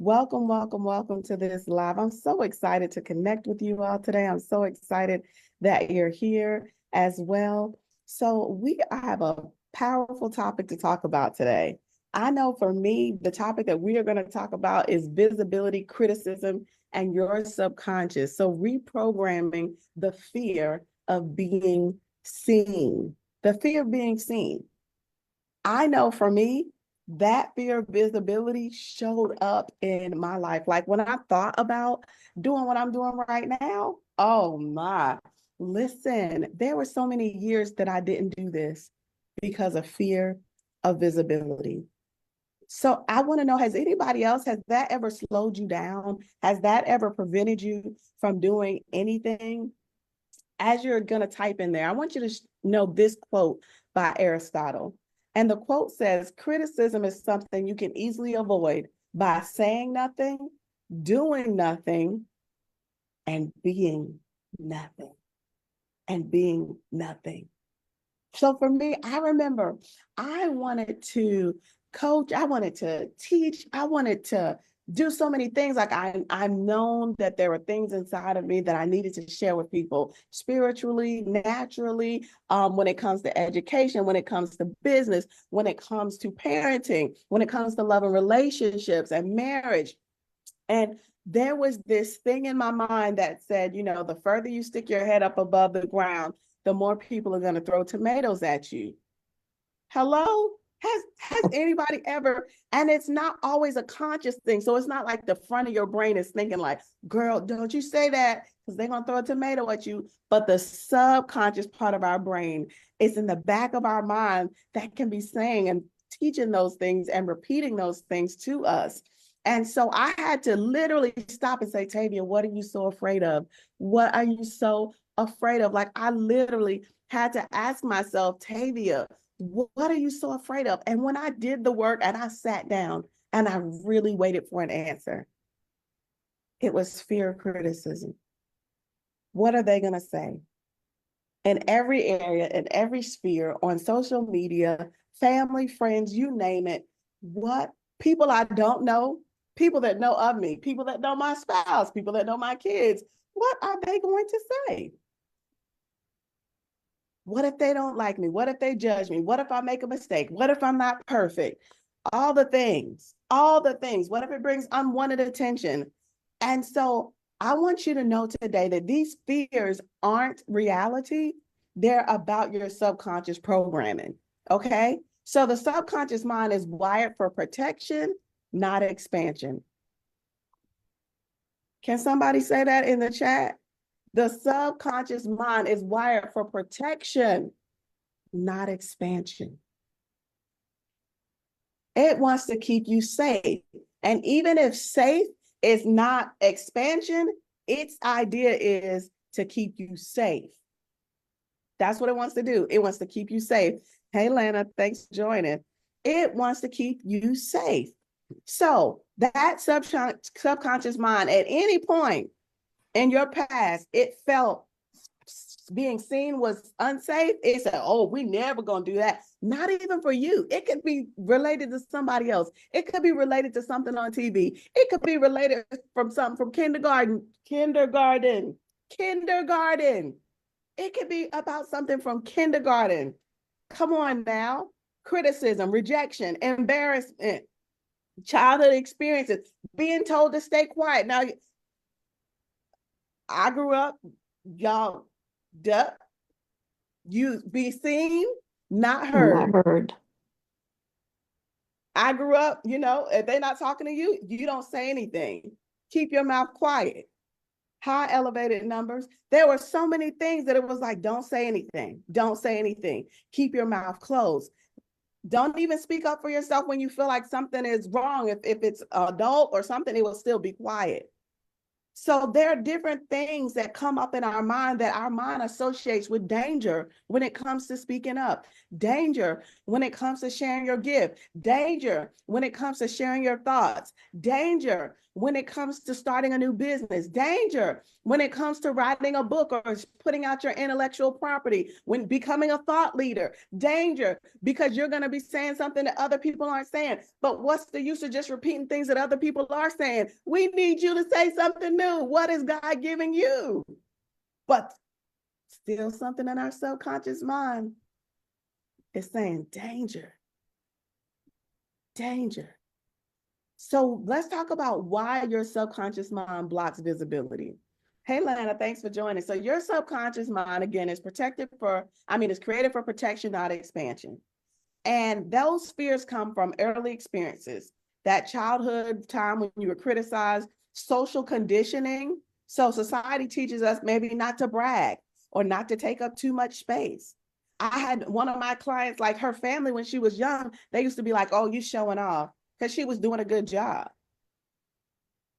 Welcome, welcome, welcome to this live. I'm so excited to connect with you all today. I'm so excited that you're here as well. So we have a powerful topic to talk about today. I know for me, the topic that we are going to talk about is visibility, criticism, and your subconscious. So reprogramming the fear of being seen, the fear of being seen. I know for me, that fear of visibility showed up in my life. Like when I thought about doing what I'm doing right now, oh my, listen, there were so many years that I didn't do this because of fear of visibility. So I want to know, has anybody else, has that ever slowed you down? Has that ever prevented you from doing anything? As you're going to type in there, I want you to know this quote by Aristotle. And the quote says, criticism is something you can easily avoid by saying nothing, doing nothing, and being nothing. And being nothing. So for me, I remember I wanted to coach, I wanted to teach, I wanted to do so many things. Like I've known that there were things inside of me that I needed to share with people spiritually, naturally, when it comes to education, when it comes to business, when it comes to parenting, when it comes to love and relationships and marriage. And there was this thing in my mind that said, you know, the further you stick your head up above the ground, the more people are going to throw tomatoes at you. Hello? Has anybody ever, and it's not always a conscious thing. So it's not like the front of your brain is thinking like, girl, don't you say that because they're going to throw a tomato at you. But the subconscious part of our brain is in the back of our mind that can be saying and teaching those things and repeating those things to us. And so I had to literally stop and say, Tavia, what are you so afraid of? What are you so afraid of? Like I literally had to ask myself, Tavia, what are you so afraid of? And when I did the work and I sat down and I really waited for an answer, it was fear of criticism. What are they going to say? In every area, in every sphere, on social media, family, friends, you name it, what people I don't know, people that know of me, people that know my spouse, people that know my kids, what are they going to say? What if they don't like me? What if they judge me? What if I make a mistake? What if I'm not perfect? All the things, all the things. What if it brings unwanted attention? And so I want you to know today that these fears aren't reality. They're about your subconscious programming. Okay. So the subconscious mind is wired for protection, not expansion. Can somebody say that in the chat? The subconscious mind is wired for protection, not expansion. It wants to keep you safe. And even if safe is not expansion, its idea is to keep you safe. That's what it wants to do. It wants to keep you safe. Hey, Lana, thanks for joining. It wants to keep you safe. So that subconscious mind at any point in your past, it felt being seen was unsafe, it said, oh, we never gonna do that. Not even for you. It could be related to somebody else. It could be related to something on TV. It could be related from something from kindergarten. It could be about something from kindergarten. Come on now. Criticism, rejection, embarrassment, childhood experiences, being told to stay quiet. Now, I grew up, y'all, duh, you be seen, not heard. Not heard. I grew up, you know, if they're not talking to you, you don't say anything. Keep your mouth quiet. High elevated numbers. There were so many things that it was like, don't say anything. Don't say anything. Keep your mouth closed. Don't even speak up for yourself when you feel like something is wrong. If it's adult or something, it will still be quiet. So there are different things that come up in our mind that our mind associates with danger when it comes to speaking up, danger when it comes to sharing your gift, danger when it comes to sharing your thoughts, danger when it comes to starting a new business, danger when it comes to writing a book or putting out your intellectual property, when becoming a thought leader, danger because you're going to be saying something that other people aren't saying. But what's the use of just repeating things that other people are saying? We need you to say something new. What is God giving you? But still something in our subconscious mind is saying danger, danger. So let's talk about why your subconscious mind blocks visibility. Hey, Lana, thanks for joining. So your subconscious mind, again, is it's created for protection, not expansion. And those fears come from early experiences, that childhood time when you were criticized, social conditioning. So society teaches us maybe not to brag or not to take up too much space. I had one of my clients, like her family, when she was young, they used to be like, oh, you showing off, because she was doing a good job.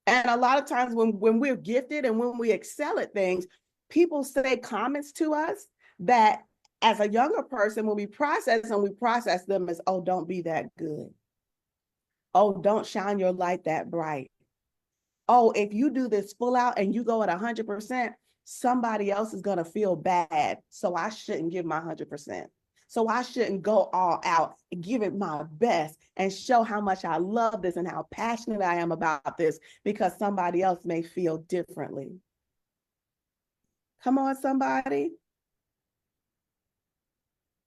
And a lot of times when we're gifted and when we excel at things, people say comments to us that as a younger person, when we process them as, oh, don't be that good. Oh, don't shine your light that bright. Oh, if you do this full out and you go at 100%, somebody else is going to feel bad. So I shouldn't give my 100%. So I shouldn't go all out and give it my best and show how much I love this and how passionate I am about this because somebody else may feel differently. Come on, somebody.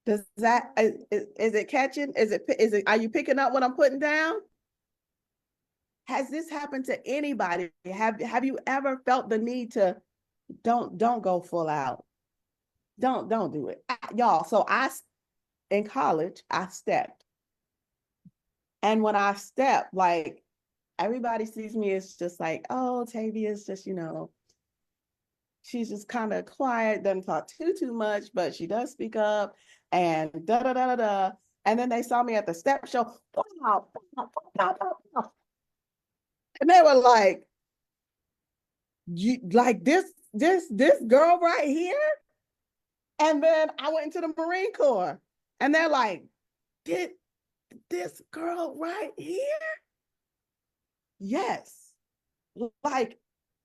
Is it catching? Are you picking up what I'm putting down? Has this happened to anybody? Have you ever felt the need to don't go full out? Don't do it. Y'all, so in college, I stepped. And when I stepped, like everybody sees me as just like, oh, Tavia is just, she's just kind of quiet, doesn't talk too much, but she does speak up and da da da da da. And then they saw me at the step show. Wow, and they were like, you like this girl right here? And then I went into the Marine Corps and they're like, did this girl right here? Yes. Like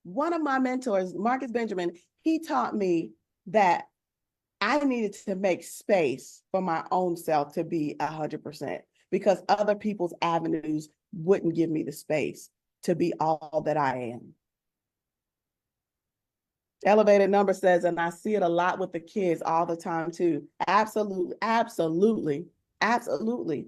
one of my mentors, Marcus Benjamin, he taught me that I needed to make space for my own self to be 100% because other people's avenues wouldn't give me the space to be all that I am. Elevated number says, and I see it a lot with the kids all the time too. Absolutely, absolutely, absolutely.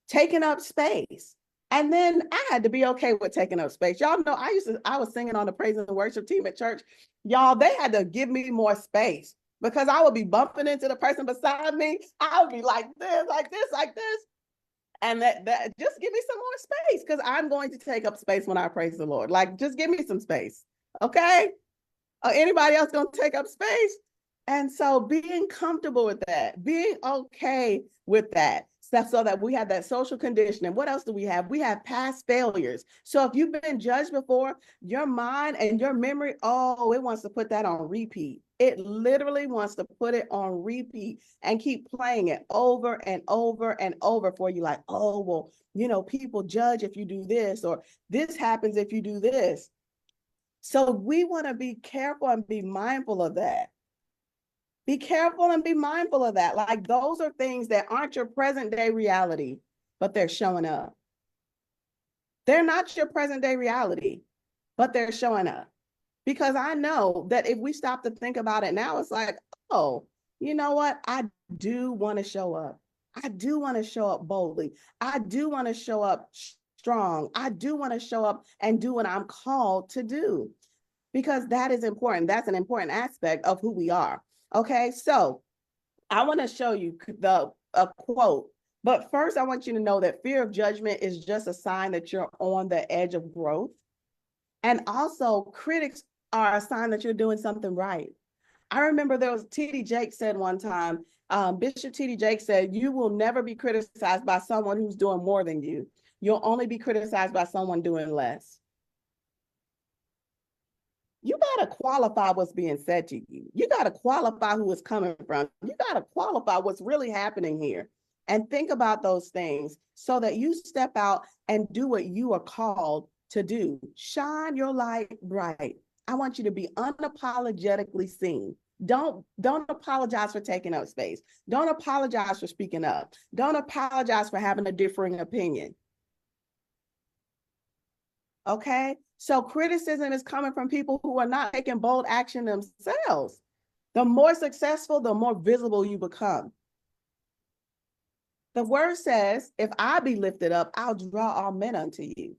Taking up space. And then I had to be okay with taking up space. Y'all know I was singing on the praise and worship team at church. Y'all, they had to give me more space because I would be bumping into the person beside me. I would be like this, like this, like this. And that just give me some more space because I'm going to take up space when I praise the Lord. Like, just give me some space. Okay. Anybody else gonna take up space? And so being comfortable with that, being okay with that, so that we have that social conditioning. What else do we have? We have past failures. So if you've been judged before, your mind and your memory, oh, it wants to put that on repeat. It literally wants to put it on repeat and keep playing it over and over and over for you. Like, oh, well, people judge if you do this, or this happens if you do this. So we want to be careful and be mindful of that. Be careful and be mindful of that. Like those are things that aren't your present day reality, but they're showing up. They're not your present day reality, but they're showing up. Because I know that if we stop to think about it now, it's like, oh, you know what? I do want to show up. I do want to show up boldly. I do want to show up strong. I do want to show up and do what I'm called to do. Because that is important. That's an important aspect of who we are. Okay, so I want to show you a quote. But first, I want you to know that fear of judgment is just a sign that you're on the edge of growth. And also, critics are a sign that you're doing something right. I remember there was T.D. Jakes said one time, Bishop T.D. Jakes said, you will never be criticized by someone who's doing more than you. You'll only be criticized by someone doing less. You got to qualify what's being said to you. You got to qualify who it's coming from. You got to qualify what's really happening here and think about those things so that you step out and do what you are called to do. Shine your light bright. I want you to be unapologetically seen. Don't apologize for taking up space. Don't apologize for speaking up. Don't apologize for having a differing opinion. Okay. So criticism is coming from people who are not taking bold action themselves. The more successful, the more visible you become. The word says, if I be lifted up, I'll draw all men unto you.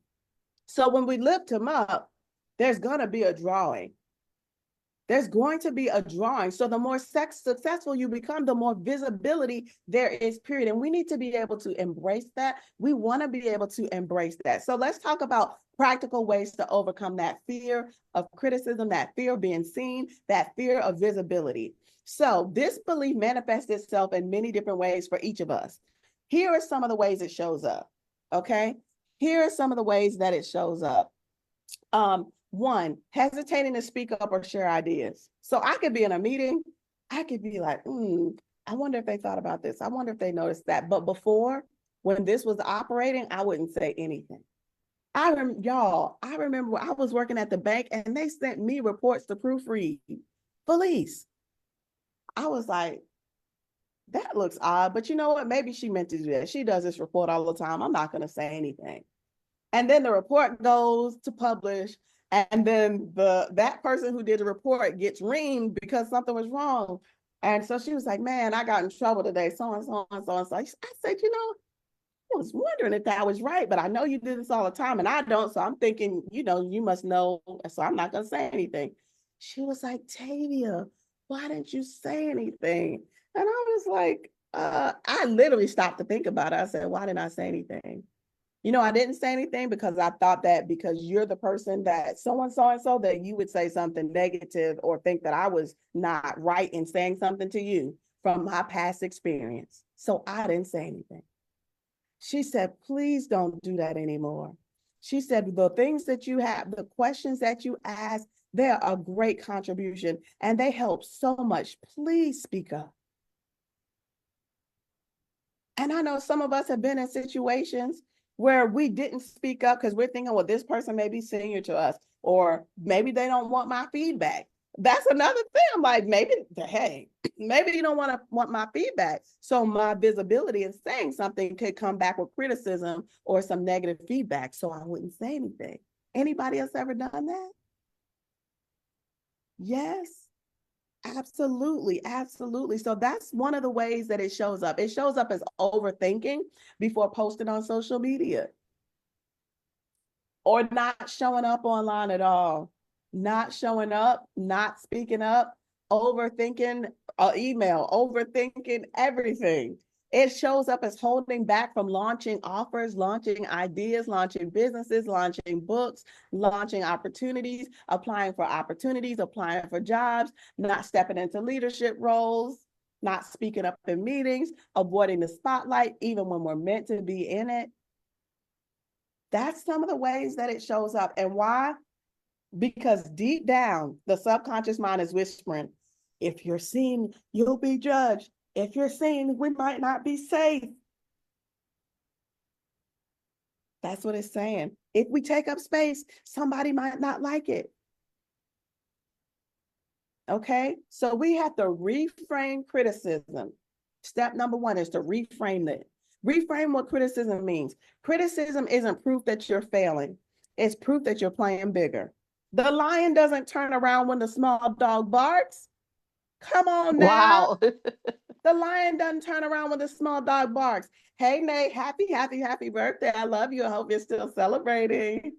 So when we lift him up, there's going to be a drawing. There's going to be a drawing. So the more successful you become, the more visibility there is, period. And we need to be able to embrace that. We want to be able to embrace that. So let's talk about practical ways to overcome that fear of criticism, that fear of being seen, that fear of visibility. So this belief manifests itself in many different ways for each of us. Here are some of the ways it shows up. Okay. Here are some of the ways that it shows up. One, hesitating to speak up or share ideas. So I could be in a meeting, I could be like, I wonder if they thought about this. I wonder if they noticed that. But before, when this was operating, I wouldn't say anything. I remember I was working at the bank and they sent me reports to proofread. Police. I was like, that looks odd, but you know what? Maybe she meant to do that. She does this report all the time. I'm not going to say anything. And then the report goes to publish, and then that person who did the report gets reamed because something was wrong. And so she was like, man, I got in trouble today, so and so and so and so. I said, I was wondering if that was right, but I know you do this all the time and I don't. So I'm thinking, you must know. So I'm not going to say anything. She was like, Tavia, why didn't you say anything? And I was like, I literally stopped to think about it. I said, why didn't I say anything? I didn't say anything because I thought that because you're the person that so-and-so, that you would say something negative or think that I was not right in saying something to you from my past experience. So I didn't say anything. She said, please don't do that anymore. She said, the things that you have, the questions that you ask, they're a great contribution and they help so much. Please speak up. And I know some of us have been in situations where we didn't speak up because we're thinking, well, this person may be senior to us, or maybe they don't want my feedback. That's another thing. I'm like, maybe you don't want my feedback. So my visibility in saying something could come back with criticism or some negative feedback. So I wouldn't say anything. Anybody else ever done that? Yes. Absolutely, absolutely. So that's one of the ways that it shows up. It shows up as overthinking before posting on social media or not showing up online at all, not showing up, not speaking up, overthinking email, overthinking everything. It shows up as holding back from launching offers, launching ideas, launching businesses, launching books, launching opportunities, applying for opportunities, applying for jobs, not stepping into leadership roles, not speaking up in meetings, avoiding the spotlight, even when we're meant to be in it. That's some of the ways that it shows up. And why? Because deep down, the subconscious mind is whispering, if you're seen, you'll be judged. If you're seen, we might not be safe. That's what it's saying. If we take up space, somebody might not like it. Okay, so we have to reframe criticism. Step number one is to reframe it. Reframe what criticism means. Criticism isn't proof that you're failing. It's proof that you're playing bigger. The lion doesn't turn around when the small dog barks. Come on now. Wow. The lion doesn't turn around when the small dog barks. Hey, Nate, happy birthday. I love you. I hope you're still celebrating.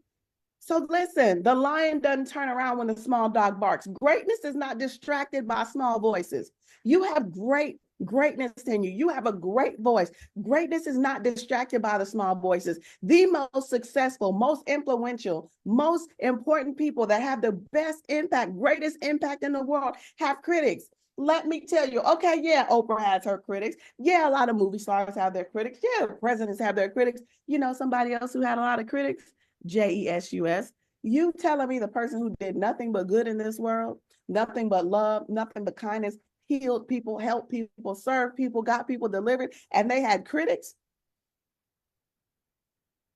So listen, the lion doesn't turn around when the small dog barks. Greatness is not distracted by small voices. You have greatness in you. You have a great voice. Greatness is not distracted by the small voices. The most successful, most influential, most important people that have the best impact, greatest impact in the world have critics. Let me tell you, okay, yeah, Oprah has her critics. Yeah, a lot of movie stars have their critics. Yeah, presidents have their critics. You know, somebody else who had a lot of critics? Jesus. You telling me the person who did nothing but good in this world, nothing but love, nothing but kindness, healed people, helped people, served people, got people delivered, and they had critics?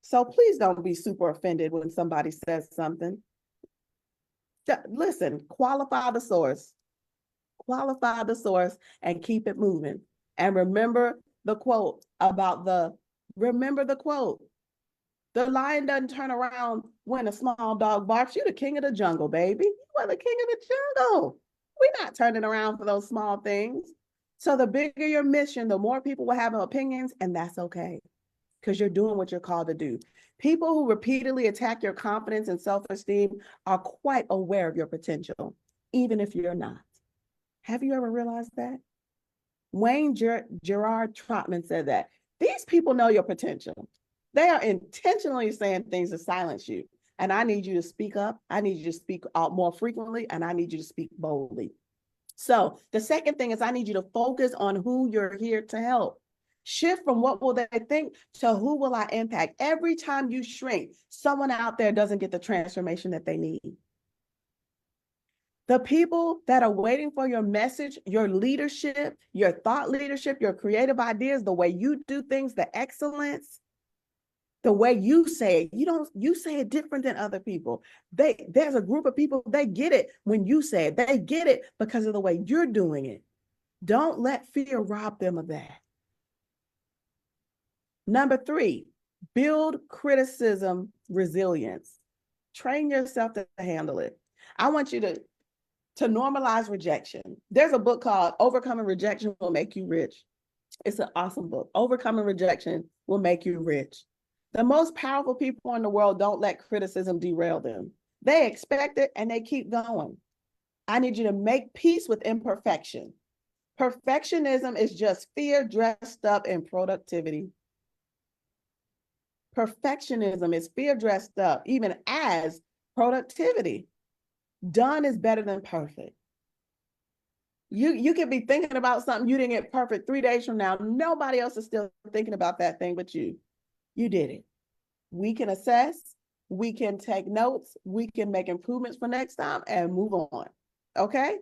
So please don't be super offended when somebody says something. Listen, qualify the source and keep it moving. And remember the quote about remember the quote. The lion doesn't turn around when a small dog barks. You the king of the jungle, baby. You are the king of the jungle. We're not turning around for those small things. So the bigger your mission, the more people will have opinions, and that's okay, because you're doing what you're called to do. People who repeatedly attack your confidence and self-esteem are quite aware of your potential, even if you're not. Have you ever realized that? Wayne Gerard Trotman said that. These people know your potential. They are intentionally saying things to silence you. And I need you to speak up. I need you to speak out more frequently, and I need you to speak boldly. So the second thing is I need you to focus on who you're here to help. Shift from what will they think to who will I impact. Every time you shrink, someone out there doesn't get the transformation that they need. The people that are waiting for your message, your leadership, your thought leadership, your creative ideas, the way you do things, the excellence, the way you say it, you say it different than other people. There's a group of people, they get it when you say it. They get it because of the way you're doing it. Don't let fear rob them of that. Number 3, build criticism resilience. Train yourself to handle it. I want you to normalize rejection. There's a book called Overcoming Rejection Will Make You Rich. It's an awesome book. Overcoming Rejection Will Make You Rich. The most powerful people in the world don't let criticism derail them. They expect it and they keep going. I need you to make peace with imperfection. Perfectionism is just fear dressed up in productivity. Perfectionism is fear dressed up even as productivity. Done is better than perfect. You could be thinking about something you didn't get perfect 3 days from now. Nobody else is still thinking about that thing but you. You did it. We can assess, we can take notes, we can make improvements for next time and move on. Okay?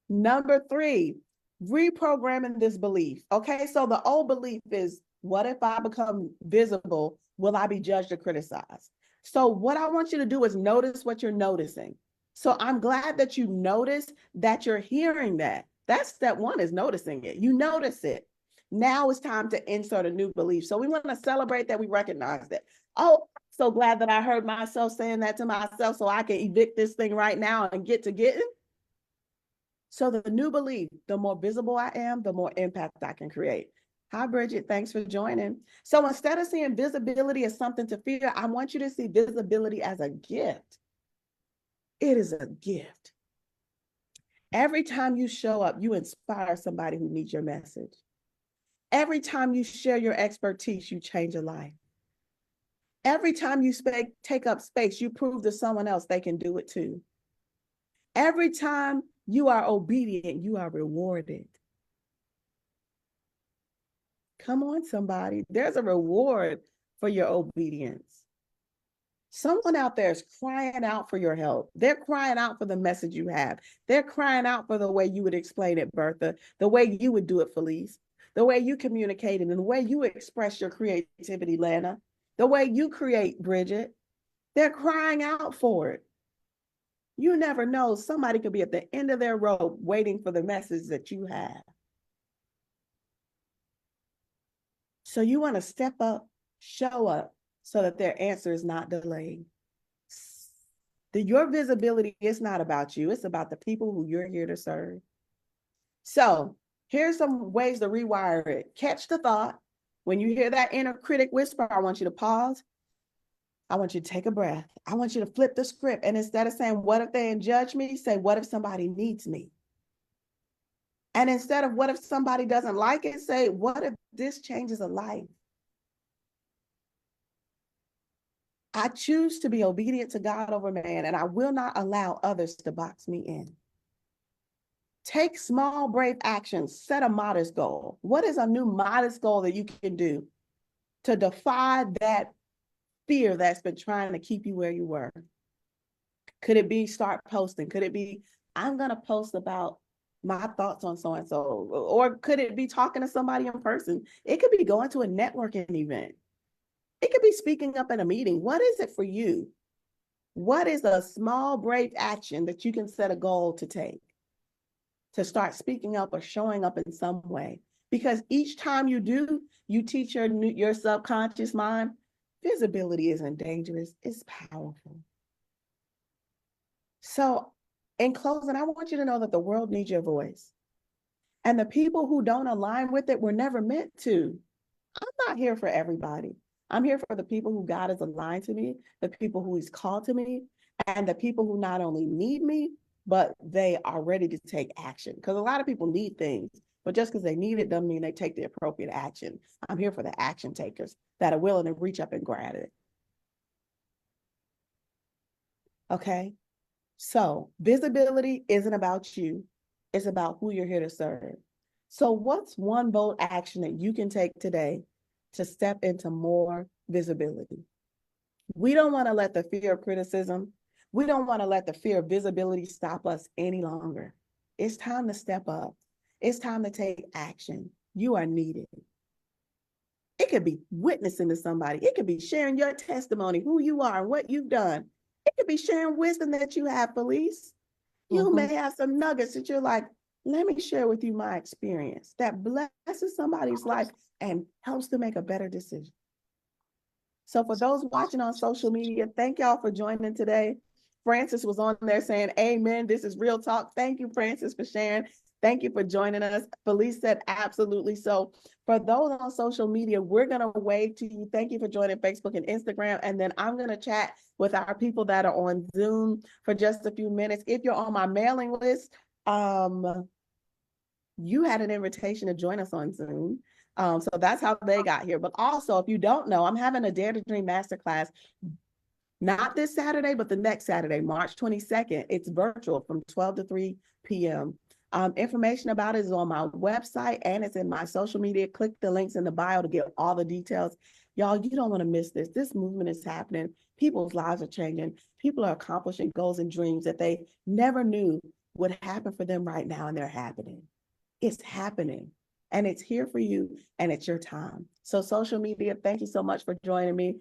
Number 3, reprogramming this belief. Okay, so the old belief is, what if I become visible? Will I be judged or criticized? So what I want you to do is notice what you're noticing. So I'm glad that you notice that you're hearing that. That's step 1, is noticing it. You notice it. Now it's time to insert a new belief. So we want to celebrate that we recognize that. Oh, so glad that I heard myself saying that to myself so I can evict this thing right now and get to getting. So the new belief, the more visible I am, the more impact I can create. Hi, Bridget. Thanks for joining. So instead of seeing visibility as something to fear, I want you to see visibility as a gift. It is a gift. Every time you show up, you inspire somebody who needs your message. Every time you share your expertise, you change a life. Every time you take up space, you prove to someone else they can do it too. Every time you are obedient, you are rewarded. Come on, somebody. There's a reward for your obedience. Someone out there is crying out for your help. They're crying out for the message you have. They're crying out for the way you would explain it, Bertha, the way you would do it, Felice, the way you communicate it, and the way you express your creativity, Lana, the way you create, Bridget. They're crying out for it. You never know. Somebody could be at the end of their rope waiting for the message that you have. So you want to step up, show up, so that their answer is not delayed. Your visibility is not about you. It's about the people who you're here to serve. So here's some ways to rewire it. Catch the thought. When you hear that inner critic whisper, I want you to pause. I want you to take a breath. I want you to flip the script. And instead of saying, what if they judge me? Say, what if somebody needs me? And instead of what if somebody doesn't like it? Say, what if this changes a life? I choose to be obedient to God over man, and I will not allow others to box me in. Take small, brave actions. Set a modest goal. What is a new modest goal that you can do to defy that fear that's been trying to keep you where you were? Could it be start posting? Could it be, I'm going to post about my thoughts on so and so? Or could it be talking to somebody in person? It could be going to a networking event. It could be speaking up in a meeting. What is it for you? What is a small, brave action that you can set a goal to take to start speaking up or showing up in some way? Because each time you do, you teach your subconscious mind, visibility isn't dangerous, it's powerful. So, in closing, I want you to know that the world needs your voice. And the people who don't align with it were never meant to. I'm not here for everybody. I'm here for the people who God has aligned to me, the people who He's called to me, and the people who not only need me, but they are ready to take action. Because a lot of people need things, but just because they need it doesn't mean they take the appropriate action. I'm here for the action takers that are willing to reach up and grab it. Okay? So, visibility isn't about you, it's about who you're here to serve. So, what's one bold action that you can take today to step into more visibility? We don't want to let the fear of criticism, we don't want to let the fear of visibility stop us any longer. It's time to step up. It's time to take action. You are needed. It could be witnessing to somebody. It could be sharing your testimony, who you are and what you've done. It could be sharing wisdom that you have, police. You may have some nuggets that you're like, let me share with you my experience that blesses somebody's life and helps to make a better decision. So for those watching on social media, thank y'all for joining today. Francis was on there saying, amen, this is real talk. Thank you, Francis, for sharing. Thank you for joining us. Felice said absolutely. So for those on social media, we're going to wave to you. Thank you for joining Facebook and Instagram. And then I'm going to chat with our people that are on Zoom for just a few minutes. If you're on my mailing list, you had an invitation to join us on Zoom. So that's how they got here. But also, if you don't know, I'm having a Dare to Dream Masterclass, not this Saturday, but the next Saturday, March 22nd. It's virtual from 12 to 3 p.m. Information about it is on my website and it's in my social media. Click the links in the bio to get all the details. Y'all, you don't want to miss this. This movement is happening. People's lives are changing. People are accomplishing goals and dreams that they never knew would happen for them right now, and they're happening. It's happening and it's here for you and it's your time. So social media, thank you so much for joining me.